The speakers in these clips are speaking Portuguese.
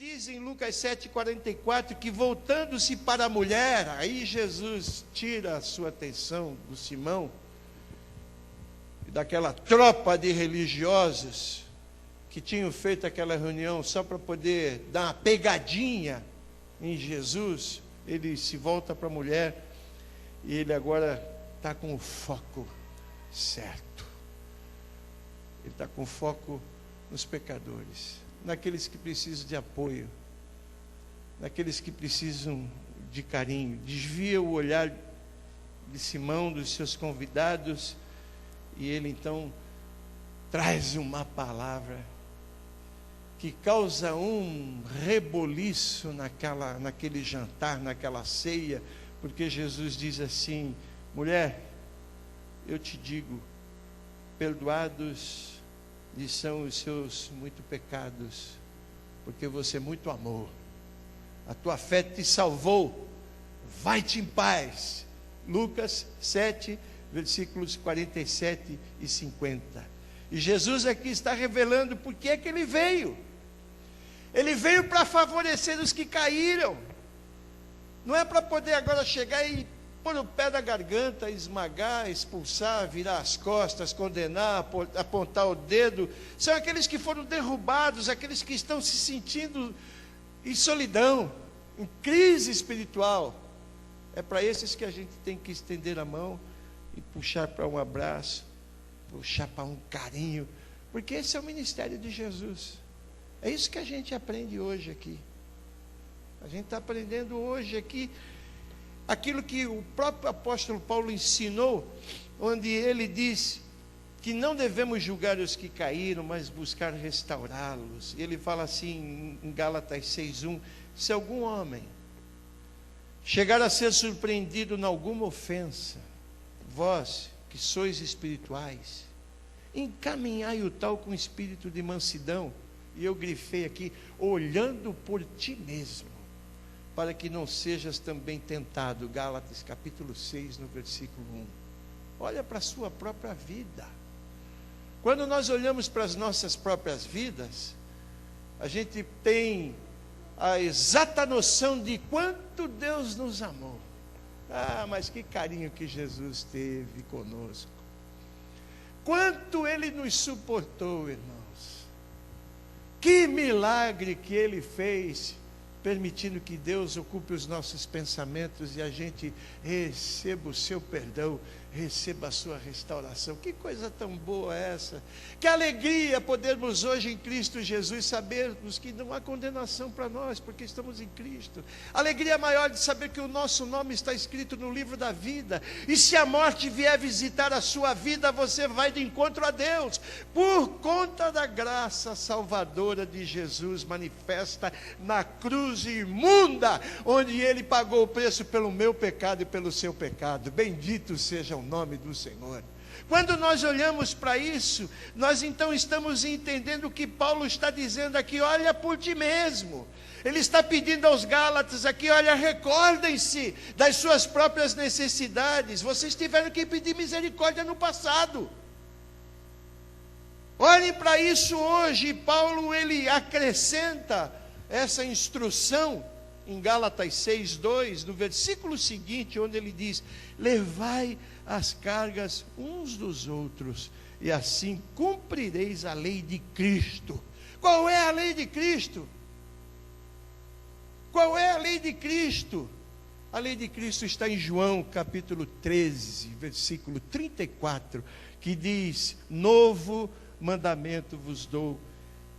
Diz em Lucas 7,44 que voltando-se para a mulher, aí Jesus tira a sua atenção do Simão e daquela tropa de religiosos que tinham feito aquela reunião só para poder dar uma pegadinha em Jesus. Ele se volta para a mulher e ele agora está com o foco certo. Ele está com foco nos pecadores, naqueles que precisam de apoio, naqueles que precisam de carinho. Desvia o olhar de Simão, dos seus convidados, e ele então traz uma palavra que causa um reboliço naquele jantar, naquela ceia, porque Jesus diz assim: mulher, eu te digo, perdoados lhe são os seus muitos pecados, porque você muito amou, a tua fé te salvou, vai-te em paz. Lucas 7, versículos 47 e 50. E Jesus aqui está revelando por que é que ele veio. Ele veio para favorecer os que caíram, não é para poder agora chegar e pôr o pé na garganta, esmagar, expulsar, virar as costas, condenar, apontar o dedo. São aqueles que foram derrubados, aqueles que estão se sentindo em solidão, em crise espiritual. É para esses que a gente tem que estender a mão e puxar para um abraço, puxar para um carinho, porque esse é o ministério de Jesus. É isso que a gente aprende hoje aqui. A gente está aprendendo hoje aqui aquilo que o próprio apóstolo Paulo ensinou, onde ele diz que não devemos julgar os que caíram, mas buscar restaurá-los. Ele fala assim em Gálatas 6:1: se algum homem chegar a ser surpreendido em alguma ofensa, vós que sois espirituais, encaminhai o tal com espírito de mansidão. E eu grifei aqui: olhando por ti mesmo, para que não sejas também tentado. Gálatas capítulo 6, no versículo 1. Olha para a sua própria vida. Quando nós olhamos para as nossas próprias vidas, a gente tem a exata noção de quanto Deus nos amou. Ah, mas que carinho que Jesus teve conosco. Quanto Ele nos suportou, irmãos. Que milagre que Ele fez, permitindo que Deus ocupe os nossos pensamentos e a gente receba o seu perdão, receba a sua restauração. Que coisa tão boa é essa? Que alegria podermos hoje em Cristo Jesus sabermos que não há condenação para nós, porque estamos em Cristo. Alegria maior de saber que o nosso nome está escrito no livro da vida, e se a morte vier visitar a sua vida, você vai de encontro a Deus, por conta da graça salvadora de Jesus manifesta na cruz imunda, onde Ele pagou o preço pelo meu pecado e pelo seu pecado. Bendito seja o nome do Senhor. Quando nós olhamos para isso, nós então estamos entendendo o que Paulo está dizendo aqui: olha por ti mesmo. Ele está pedindo aos Gálatas aqui: olha, recordem-se das suas próprias necessidades. Vocês tiveram que pedir misericórdia no passado. Olhem para isso hoje. Paulo, ele acrescenta essa instrução em Gálatas 6:2, no versículo seguinte, onde ele diz: levai as cargas uns dos outros, e assim cumprireis a lei de Cristo. Qual é a lei de Cristo? Qual é a lei de Cristo? A lei de Cristo está em João capítulo 13, versículo 34, que diz: novo mandamento vos dou,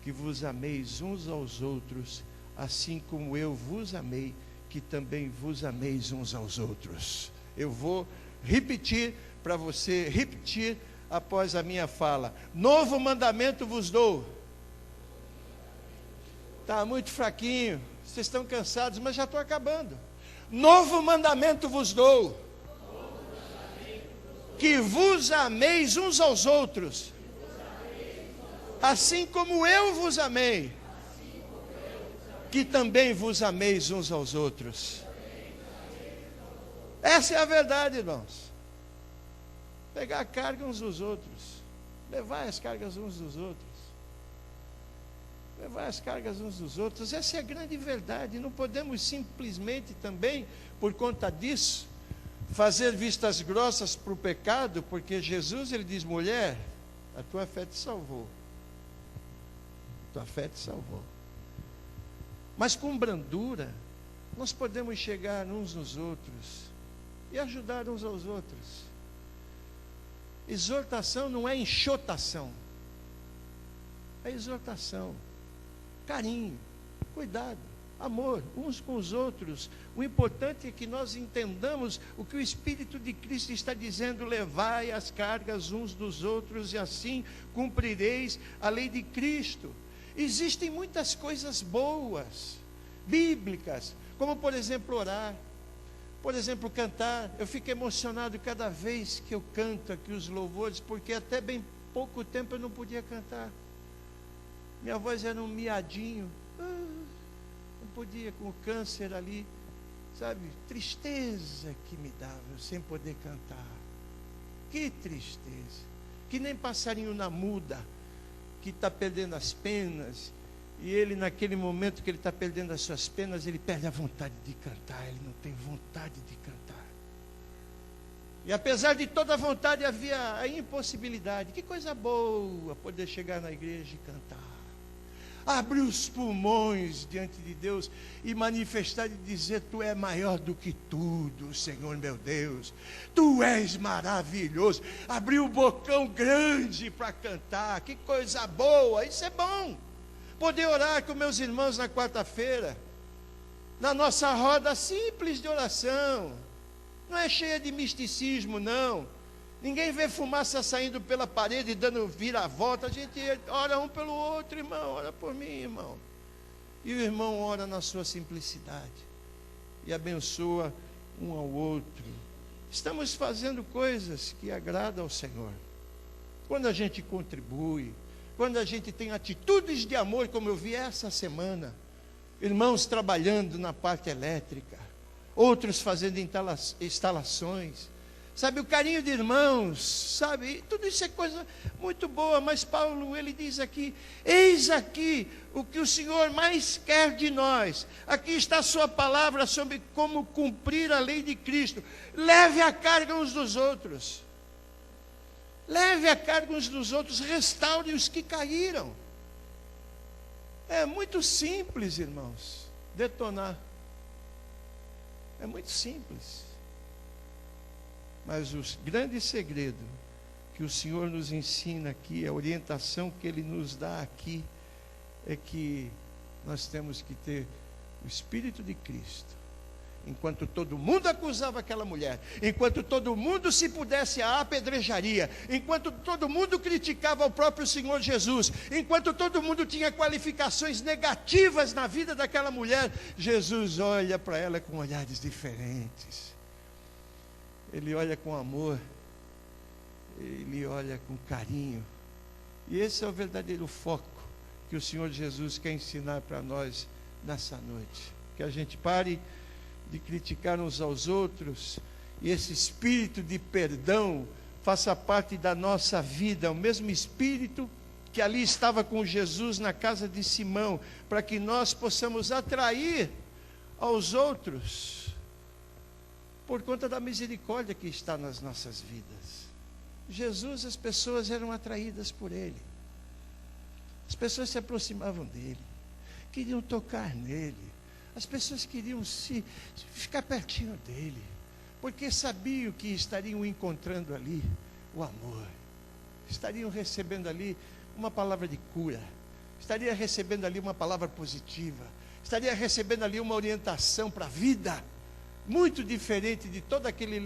que vos ameis uns aos outros, assim como eu vos amei, que também vos ameis uns aos outros. Eu vou repetir para você repetir após a minha fala: novo mandamento vos dou. Está muito fraquinho, vocês estão cansados, mas já estou acabando. Novo mandamento vos dou, que vos ameis uns aos outros, assim como eu vos amei, que também vos ameis uns aos outros. Essa é a verdade, irmãos. Pegar a carga uns dos outros, levar as cargas uns dos outros. levar as cargas uns dos outros. Essa é a grande verdade. Não podemos simplesmente também, por conta disso, fazer vistas grossas para o pecado, porque Jesus, ele diz: mulher, a tua fé te salvou. A tua fé te salvou. Mas com brandura, nós podemos chegar uns nos outros e ajudar uns aos outros. Exortação não é enxotação. É exortação, carinho, cuidado, amor uns com os outros. O importante é que nós entendamos o que o Espírito de Cristo está dizendo: levai as cargas uns dos outros e assim cumprireis a lei de Cristo. Existem muitas coisas boas, bíblicas, como por exemplo orar, por exemplo cantar. Eu fico emocionado cada vez que eu canto aqui os louvores, porque até bem pouco tempo eu não podia cantar. Minha voz era um miadinho, não podia, com o câncer ali, sabe, tristeza que me dava, sem poder cantar. Que tristeza, que nem passarinho na muda, que está perdendo as penas, e ele naquele momento que ele está perdendo as suas penas, ele perde a vontade de cantar, ele não tem vontade de cantar. E apesar de toda a vontade, havia a impossibilidade. Que coisa boa poder chegar na igreja e cantar, abrir os pulmões diante de Deus e manifestar e dizer: tu és maior do que tudo, Senhor meu Deus, tu és maravilhoso. Abrir o bocão grande para cantar, que coisa boa. Isso é bom. Poder orar com meus irmãos na quarta-feira, na nossa roda simples de oração, não é cheia de misticismo, não. Ninguém vê fumaça saindo pela parede e dando vira-volta. A gente ora um pelo outro: irmão, ora por mim, irmão. E o irmão ora na sua simplicidade e abençoa um ao outro. Estamos fazendo coisas que agradam ao Senhor. Quando a gente contribui, quando a gente tem atitudes de amor, como eu vi essa semana, irmãos trabalhando na parte elétrica, outros fazendo instalações, sabe, o carinho de irmãos, sabe, tudo isso é coisa muito boa. Mas Paulo, ele diz aqui: eis aqui o que o Senhor mais quer de nós. Aqui está a sua palavra sobre como cumprir a lei de Cristo. Leve a carga uns dos outros. Leve a carga uns dos outros, restaure os que caíram. É muito simples, irmãos, detonar. É muito simples. Mas o grande segredo que o Senhor nos ensina aqui, a orientação que Ele nos dá aqui, é que nós temos que ter o Espírito de Cristo. Enquanto todo mundo acusava aquela mulher, enquanto todo mundo se pudesse à apedrejaria, enquanto todo mundo criticava o próprio Senhor Jesus, enquanto todo mundo tinha qualificações negativas na vida daquela mulher, Jesus olha para ela com olhares diferentes. Ele olha com amor, Ele olha com carinho. E esse é o verdadeiro foco que o Senhor Jesus quer ensinar para nós nessa noite. Que a gente pare de criticar uns aos outros, e esse espírito de perdão faça parte da nossa vida, o mesmo espírito que ali estava com Jesus na casa de Simão, para que nós possamos atrair aos outros, por conta da misericórdia que está nas nossas vidas. Jesus, as pessoas eram atraídas por Ele, as pessoas se aproximavam dEle, queriam tocar nele, as pessoas queriam ficar pertinho dEle, porque sabiam que estariam encontrando ali o amor, estariam recebendo ali uma palavra de cura, estaria recebendo ali uma palavra positiva, estaria recebendo ali uma orientação para a vida, muito diferente de todo aquele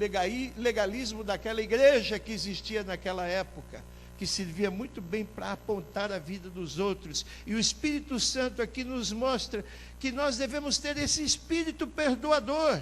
legalismo daquela igreja que existia naquela época, que servia muito bem para apontar a vida dos outros. E o Espírito Santo aqui nos mostra que nós devemos ter esse espírito perdoador.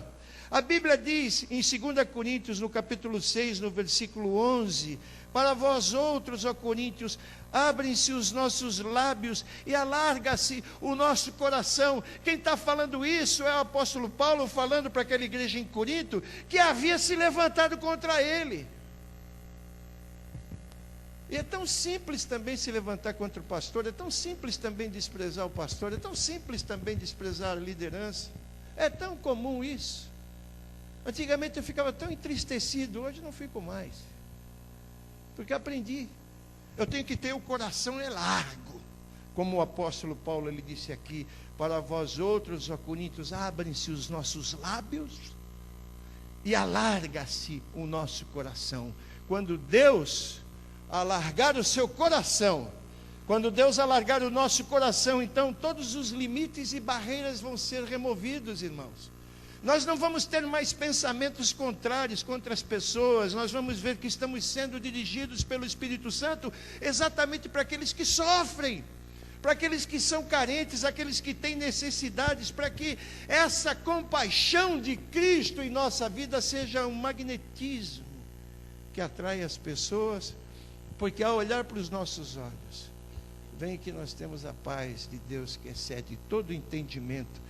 A Bíblia diz em 2 Coríntios, no capítulo 6, no versículo 11, para vós outros, ó Coríntios, abrem-se os nossos lábios e alarga-se o nosso coração. Quem está falando isso é o apóstolo Paulo, falando para aquela igreja em Corinto, que havia se levantado contra ele. E é tão simples também se levantar contra o pastor, é tão simples também desprezar o pastor, é tão simples também desprezar a liderança. É tão comum isso. Antigamente eu ficava tão entristecido, hoje não fico mais. Porque aprendi. Eu tenho que ter o coração largo. Como o apóstolo Paulo ele disse aqui, para vós outros, ó Coríntios, abrem-se os nossos lábios e alarga-se o nosso coração. Quando Deus alargar o seu coração, quando Deus alargar o nosso coração, então todos os limites e barreiras vão ser removidos, irmãos. Nós não vamos ter mais pensamentos contrários contra as pessoas, nós vamos ver que estamos sendo dirigidos pelo Espírito Santo exatamente para aqueles que sofrem, para aqueles que são carentes, aqueles que têm necessidades, para que essa compaixão de Cristo em nossa vida seja um magnetismo que atrai as pessoas, porque ao olhar para os nossos olhos, vem que nós temos a paz de Deus que excede todo entendimento.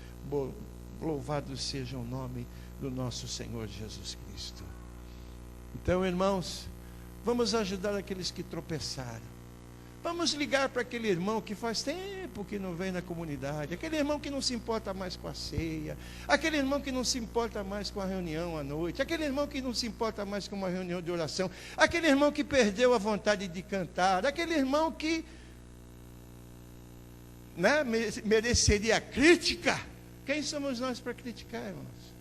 Louvado seja o nome do nosso Senhor Jesus Cristo. Então, irmãos, vamos ajudar aqueles que tropeçaram. Vamos ligar para aquele irmão que faz tempo que não vem na comunidade, aquele irmão que não se importa mais com a ceia, aquele irmão que não se importa mais com a reunião à noite, aquele irmão que não se importa mais com uma reunião de oração, aquele irmão que perdeu a vontade de cantar, aquele irmão que mereceria crítica. Quem somos nós para criticar, irmãos?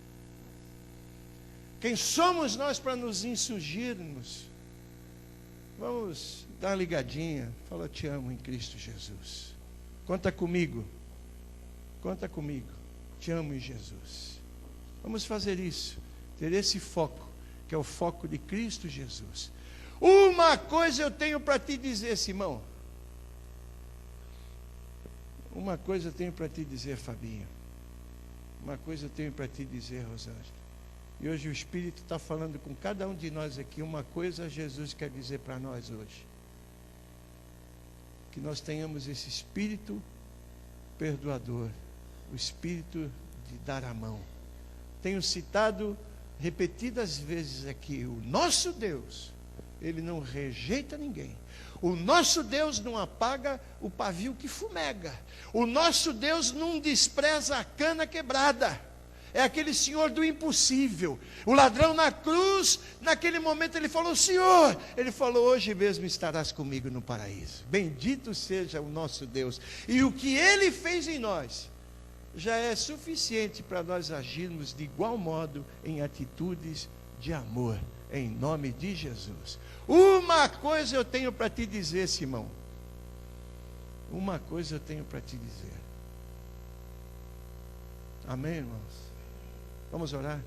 Quem somos nós para nos insurgirmos? Vamos dar uma ligadinha. Fala, te amo em Cristo Jesus. Conta comigo. Conta comigo. Te amo em Jesus. Vamos fazer isso. Ter esse foco, que é o foco de Cristo Jesus. Uma coisa eu tenho para te dizer, Simão. Uma coisa eu tenho para te dizer, Fabinho. Uma coisa eu tenho para te dizer, Rosângela. E hoje o Espírito está falando com cada um de nós aqui. Uma coisa Jesus quer dizer para nós hoje. Que nós tenhamos esse espírito perdoador. O espírito de dar a mão. Tenho citado repetidas vezes aqui. O nosso Deus, Ele não rejeita ninguém. O nosso Deus não apaga o pavio que fumega. O nosso Deus não despreza a cana quebrada. É aquele Senhor do impossível. O ladrão na cruz, naquele momento ele falou, Senhor, ele falou, hoje mesmo estarás comigo no paraíso. Bendito seja o nosso Deus. E o que Ele fez em nós, já é suficiente para nós agirmos de igual modo em atitudes de amor. Em nome de Jesus. Uma coisa eu tenho para te dizer, Simão. Uma coisa eu tenho para te dizer. Amém, irmãos? Vamos orar?